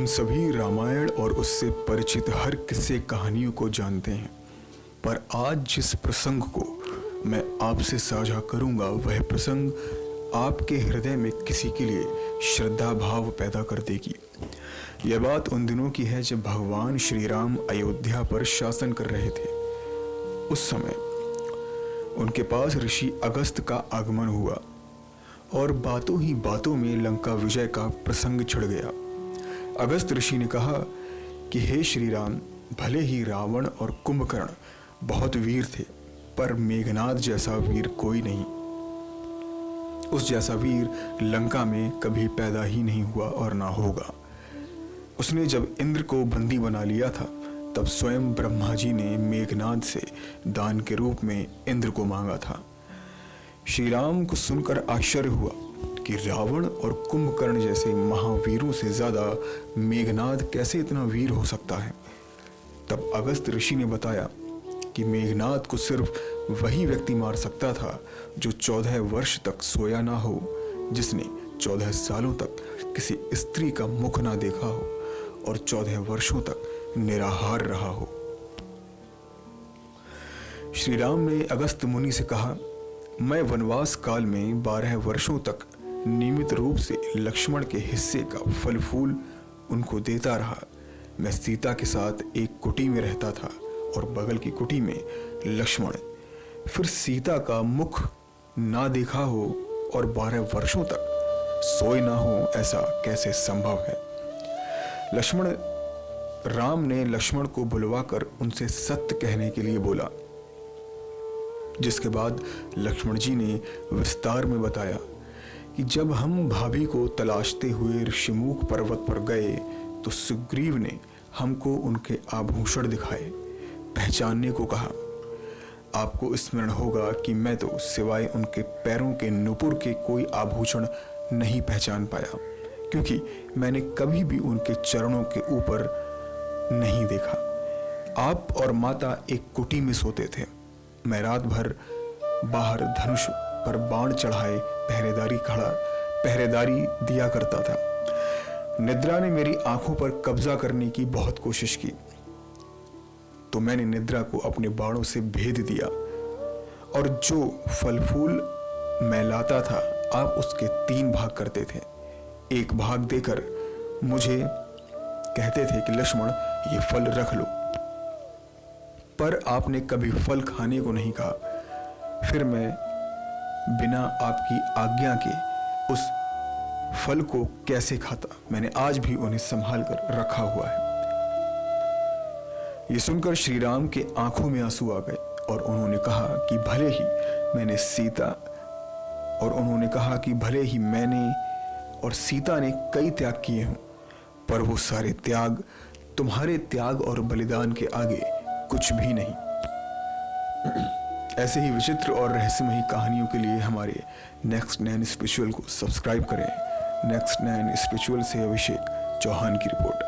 सभी रामायण और उससे परिचित हर किस्से कहानियों को जानते हैं, पर आज जिस प्रसंग को मैं आपसे साझा करूंगा वह प्रसंग आपके हृदय में किसी के लिए श्रद्धा भाव पैदा कर देगी। यह बात उन दिनों की है जब भगवान श्री राम अयोध्या पर शासन कर रहे थे। उस समय उनके पास ऋषि अगस्त का आगमन हुआ और बातों ही बातों में लंका विजय का प्रसंग छिड़ गया। अगस्त ऋषि ने कहा कि हे श्री राम, भले ही रावण और कुंभकर्ण बहुत वीर थे, पर मेघनाद जैसा वीर कोई नहीं। उस जैसा वीर लंका में कभी पैदा ही नहीं हुआ और ना होगा। उसने जब इंद्र को बंदी बना लिया था तब स्वयं ब्रह्मा जी ने मेघनाद से दान के रूप में इंद्र को मांगा था। श्री राम को सुनकर आश्चर्य हुआ कि रावण और कुंभकर्ण जैसे महावीरों से ज्यादा मेघनाद कैसे इतना वीर हो सकता है। तब अगस्त ऋषि ने बताया कि मेघनाद को सिर्फ वही व्यक्ति मार सकता था जो 14 वर्ष तक सोया ना हो, जिसने 14 सालों तक किसी स्त्री का मुख ना देखा हो और 14 वर्षों तक निराहार रहा हो। श्री राम ने अगस्त मुनि से कहा, मैं वनवास काल में 12 वर्षों तक नियमित रूप से लक्ष्मण के हिस्से का फल फूल उनको देता रहा। मैं सीता के साथ एक कुटी में रहता था और बगल की कुटी में लक्ष्मण। फिर सीता का मुख ना देखा हो और 12 वर्षों तक सोए ना हो, ऐसा कैसे संभव है। राम ने लक्ष्मण को बुलवाकर उनसे सत्य कहने के लिए बोला, जिसके बाद लक्ष्मण जी ने विस्तार में बताया कि जब हम भाभी को तलाशते हुए ऋषिमुख पर्वत पर गए तो सुग्रीव ने हमको उनके आभूषण दिखाए, पहचानने को कहा। आपको स्मरण होगा कि मैं तो सिवाय उनके पैरों के नुपुर के कोई आभूषण नहीं पहचान पाया, क्योंकि मैंने कभी भी उनके चरणों के ऊपर नहीं देखा। आप और माता एक कुटी में सोते थे। मैं रात भर बाहर धनुष पर बाण चढ़ाए पहरेदारी दिया करता था। निद्रा ने मेरी आंखों पर कब्जा करने की बहुत कोशिश की, तो मैंने निद्रा को अपने बाणों से भेद दिया और जो फल फूल मैं लाता था आप उसके 3 भाग करते थे। एक भाग देकर मुझे कहते थे कि लक्ष्मण, ये फल रख लो, पर आपने कभी फल खाने को नहीं कहा। फिर मैं बिना आपकी आज्ञा के उस फल को कैसे खाता। मैंने आज भी उन्हें संभाल कर रखा हुआ है। ये सुनकर श्री राम के आंखों में आंसू आ गए और उन्होंने कहा कि भले ही मैंने और सीता ने कई त्याग किए हों, पर वो सारे त्याग तुम्हारे त्याग और बलिदान के आगे कुछ भी नहीं। ऐसे ही विचित्र और रहस्यमयी कहानियों के लिए हमारे नेक्स्ट 9 स्पिरिचुअल को सब्सक्राइब करें। नेक्स्ट 9 स्पिरिचुअल से अभिषेक चौहान की रिपोर्ट।